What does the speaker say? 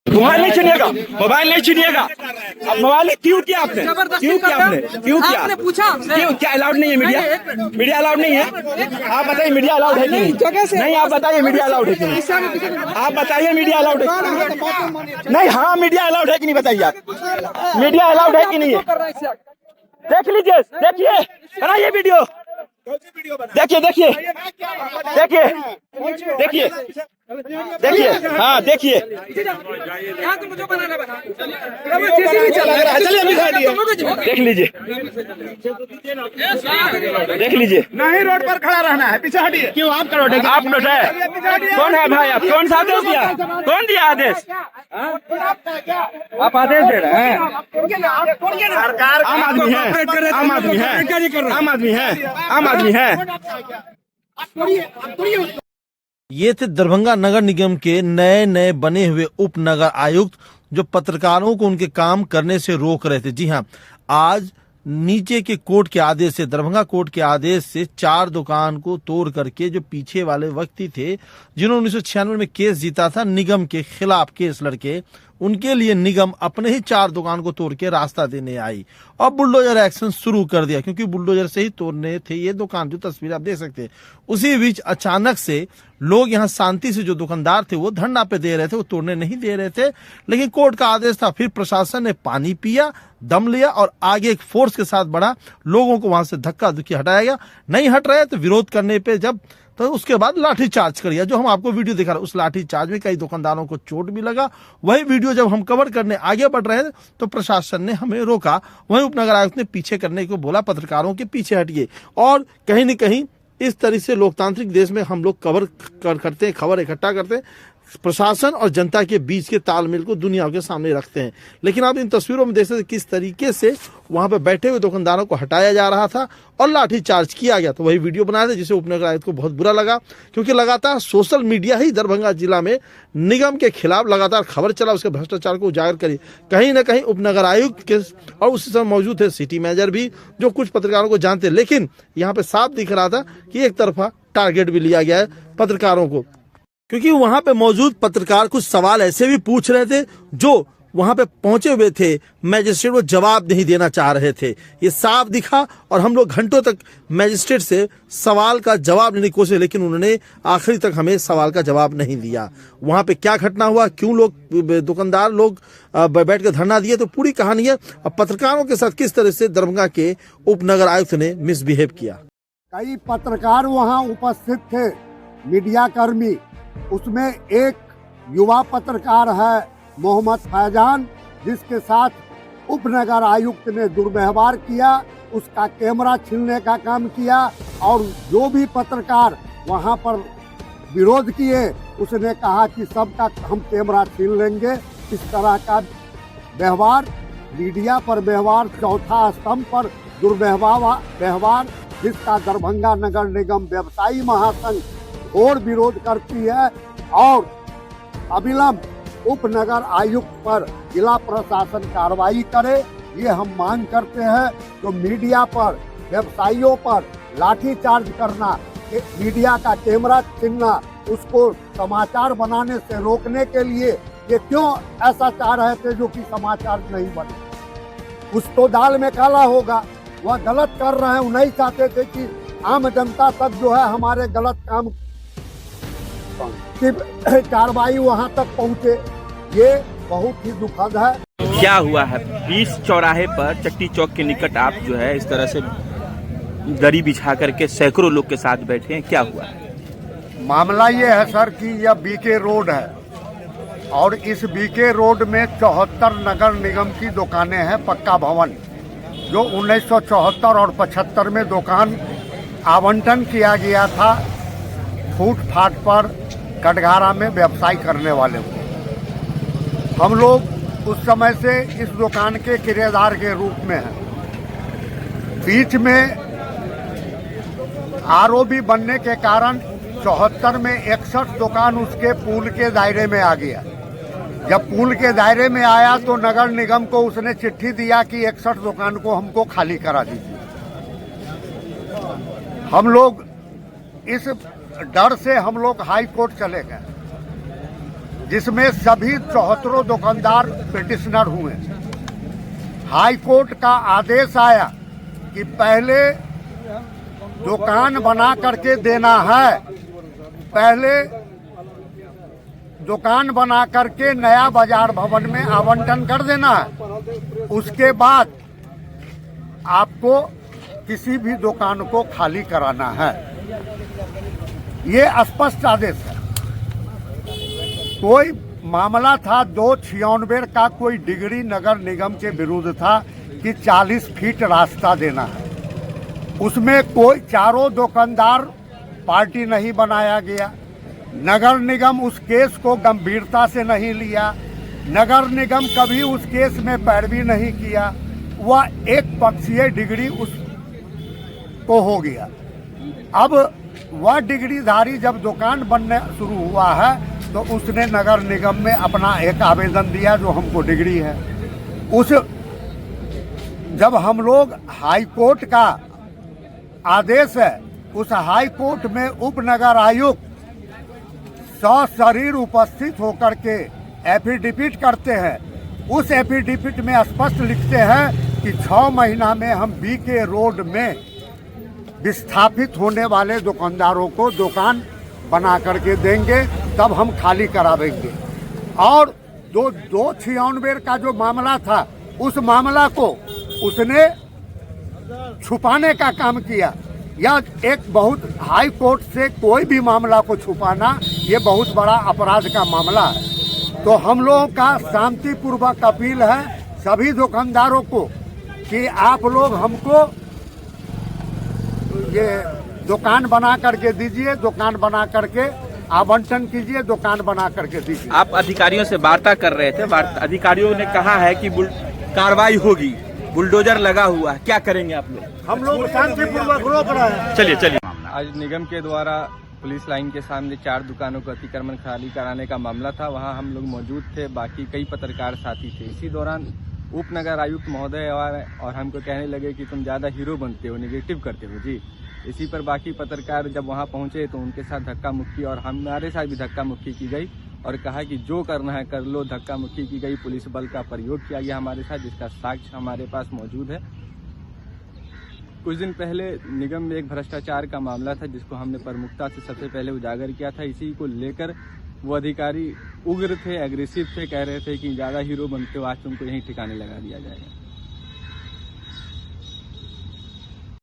Mobile नहीं छीनिएगा, mobile नहीं छीनिएगा। अब मोबाइल क्यों किया आपने? क्यों किया आपने? क्यों किया? आपने पूछा क्यों? क्या अलाउड नहीं है मीडिया? मीडिया अलाउड नहीं है? आप बताइए मीडिया अलाउड है कि नहीं? नहीं, आप बताइए मीडिया अलाउड है कि नहीं? आप बताइए मीडिया अलाउड है? नहीं, हाँ मीडिया अलाउड है कि नहीं बताइए आप? मीडिया अलाउड है कि नहीं है? देख लीजिए, देखिए, बनाइए वीडियो, देखिए देखिए देखिए देखिए देखिए, हाँ देखिए, देख लीजिए, देख लीजिए। नहीं, रोड पर खड़ा रहना है, पीछे हटिए। क्यों आप करो? आप लोग है, कौन है भाई? आप कौन सा आदेश दिया? कौन दिया आदेश? आप आदेश दे रहे हैं? सरकार आम आदमी है, आम आदमी है, आम आदमी है, आम आदमी है। ये थे दरभंगा नगर निगम के नए नए बने हुए उप नगर आयुक्त जो पत्रकारों को उनके काम करने से रोक रहे थे। जी हाँ, आज नीचे के कोर्ट के आदेश से, दरभंगा कोर्ट के आदेश से 4 दुकान को तोड़ करके जो पीछे वाले व्यक्ति थे जिन्होंने 1996 में केस जीता था निगम के खिलाफ, केस लड़के, उनके लिए निगम अपने ही 4 दुकान को तोड़ के रास्ता देने आई और बुलडोजर एक्शन शुरू कर दिया, क्योंकि बुलडोजर से ही तोड़ने थे ये दुकान, जो तस्वीर आप देख सकते हैं। उसी बीच अचानक से लोग यहाँ शांति से, जो दुकानदार थे वो धरना पे दे रहे थे, वो तोड़ने नहीं दे रहे थे, लेकिन कोर्ट का आदेश था। फिर प्रशासन ने पानी पिया, दम लिया और आगे एक फोर्स के साथ बढ़ा, लोगों को वहां से धक्का धुक्की हटाया गया। नहीं हट रहे तो विरोध करने पे जब, तो उसके बाद लाठी चार्ज कर दिया, जो हम आपको वीडियो दिखा रहे हैं। उस लाठी चार्ज में कई दुकानदारों को चोट भी लगा। वही वीडियो जब हम कवर करने आगे बढ़ रहे थे तो प्रशासन ने हमें रोका, वही उपनगर आयुक्त ने पीछे करने को बोला, पत्रकारों के पीछे हटिए। और कहीं न कहीं इस तरह से लोकतांत्रिक देश में हम लोग कवर करते हैं, खबर इकट्ठा करते हैं, प्रशासन और जनता के बीच के तालमेल को दुनिया के सामने रखते हैं। लेकिन आप इन तस्वीरों में देख सकते किस तरीके से वहां पर बैठे हुए दुकानदारों को हटाया जा रहा था और लाठी चार्ज किया गया। तो वही वीडियो बनाया था, जिसे उपनगर आयुक्त को बहुत बुरा लगा, क्योंकि लगातार सोशल मीडिया ही दरभंगा जिला में निगम के खिलाफ लगातार खबर चला, उसके भ्रष्टाचार को उजागर करी। कहीं ना कहीं उपनगर आयुक्त के और उसी समय मौजूद थे सिटी मैनेजर भी, जो कुछ पत्रकारों को जानते, लेकिन यहाँ पे साफ दिख रहा था कि एक तरफा टारगेट भी लिया गया है पत्रकारों को, क्योंकि वहां पे मौजूद पत्रकार कुछ सवाल ऐसे भी पूछ रहे थे जो वहां पे पहुंचे हुए थे मैजिस्ट्रेट वो जवाब नहीं देना चाह रहे थे। ये साफ दिखा और हम लोग घंटों तक मैजिस्ट्रेट से सवाल का जवाब लेने की कोशिश, लेकिन उन्होंने आखिरी तक हमें सवाल का जवाब नहीं दिया। वहां पे क्या घटना हुआ, क्यों लोग, दुकानदार लोग बैठ कर धरना दिए, तो पूरी कहानी है। और पत्रकारों के साथ किस तरह से दरभंगा के उपनगर आयुक्त ने मिसबिहेव किया। कई पत्रकार वहां उपस्थित थे, मीडिया कर्मी, उसमें एक युवा पत्रकार है मोहम्मद फैजान, जिसके साथ उपनगर आयुक्त ने दुर्व्यवहार किया, उसका कैमरा छीनने का काम किया और जो भी पत्रकार वहां पर विरोध किए उसने कहा कि सबका हम कैमरा छीन लेंगे। इस तरह का व्यवहार, मीडिया पर व्यवहार, चौथा स्तंभ पर दुर्व्यवहार, जिसका दरभंगा नगर निगम व्यवसायी महासंघ और विरोध करती है और अविलंब उपनगर आयुक्त पर जिला प्रशासन कार्रवाई करे, ये हम मांग करते हैं। तो मीडिया पर, व्यवसायियों पर लाठीचार्ज करना, मीडिया का कैमरा छीनना, उसको समाचार बनाने से रोकने के लिए ये क्यों ऐसा चाह रहे थे जो कि समाचार नहीं बने? कुछ तो दाल में काला होगा, वह गलत कर रहे हैं। वो नहीं चाहते थे कि आम जनता तक जो है हमारे गलत काम की कार्रवाई वहां तक पहुंचे। ये बहुत ही दुखद है। क्या हुआ है? 20 चौराहे पर चट्टी चौक के निकट आप जो है इस तरह से दरी बिछा करके सैकड़ों लोग के साथ बैठे हैं, क्या हुआ है? मामला ये है सर कि यह बीके रोड है और इस बीके रोड में 74 नगर निगम की दुकानें हैं, पक्का भवन, जो 1974 और 75 में दुकान आवंटन किया गया था फुटपाथ पर कटघारा में व्यवसाय करने वाले को। हम लोग उस समय से इस दुकान के किराएदार के रूप में हैं। बीच में आरओबी बनने के कारण 74 में 61 दुकान उसके पूल के दायरे में आ गया। जब पूल के दायरे में आया तो नगर निगम को उसने चिट्ठी दिया कि 61 दुकान को हमको खाली करा दीजिए। हम लोग इस डर से हम लोग हाई कोर्ट चले गए जिसमें सभी 74 दुकानदार पिटिशनर हुए। हाई कोर्ट का आदेश आया कि पहले दुकान बना करके देना है, पहले दुकान बना करके नया बाजार भवन में आवंटन कर देना है, उसके बाद आपको किसी भी दुकान को खाली कराना है। ये स्पष्ट आदेश है। कोई मामला था 296 का, कोई डिग्री नगर निगम के विरुद्ध था कि 40 फीट रास्ता देना है। उसमें कोई चारों दुकानदार पार्टी नहीं बनाया गया। नगर निगम उस केस को गंभीरता से नहीं लिया। नगर निगम कभी उस केस में पैरवी नहीं किया। वह एक पक्षीय डिग्री उस को हो गया। अब वह डिग्रीधारी जब दुकान बनने शुरू हुआ है तो उसने नगर निगम में अपना एक आवेदन दिया जो हमको डिग्री है। उस जब हम लोग हाई कोर्ट का आदेश है, उस हाई कोर्ट में उपनगर आयुक्त सशरीर उपस्थित होकर के एफिडेविट करते हैं। उस एफिडेविट में स्पष्ट लिखते हैं कि 6 महीना में हम बीके रोड में विस्थापित होने वाले दुकानदारों को दुकान बना करके देंगे, तब हम खाली करावेंगे। और 296 का जो मामला था, उस मामला को उसने छुपाने का काम किया। यह एक बहुत हाई कोर्ट से कोई भी मामला को छुपाना ये बहुत बड़ा अपराध का मामला है। तो हम लोगों का शांतिपूर्वक अपील है सभी दुकानदारों को कि आप लोग हमको ये दुकान बना करके दीजिए, दुकान बना करके आवंटन कीजिए, दुकान बना करके दीजिए। आप अधिकारियों से वार्ता कर रहे थे, अधिकारियों ने कहा है कि कार्रवाई होगी, बुलडोजर लगा हुआ है, क्या करेंगे आप लोग? हम लोग शांतिपूर्वक रोक रहे हैं। चलिए। आज निगम के द्वारा पुलिस लाइन के सामने 4 दुकानों को अतिक्रमण खाली कराने का मामला था। वहां हम लोग मौजूद थे, बाकी कई पत्रकार साथी थे। इसी दौरान उपनगर आयुक्त महोदय और हमको कहने लगे कि तुम ज़्यादा हीरो बनते हो, नेगेटिव करते हो जी। इसी पर बाकी पत्रकार जब वहां पहुंचे तो उनके साथ धक्का मुक्की और हमारे साथ भी धक्का मुक्की की गई और कहा कि जो करना है कर लो। धक्का मुक्की की गई, पुलिस बल का प्रयोग किया गया हमारे साथ, जिसका साक्ष्य हमारे पास मौजूद है। कुछ दिन पहले निगम में एक भ्रष्टाचार का मामला था जिसको हमने प्रमुखता से सबसे पहले उजागर किया था। इसी को लेकर वो अधिकारी उग्र थे, एग्रेसिव थे, कह रहे थे कि ज़्यादा हीरो बनते हो, आज तुमको यहीं ठिकाने लगा दिया जाएगा।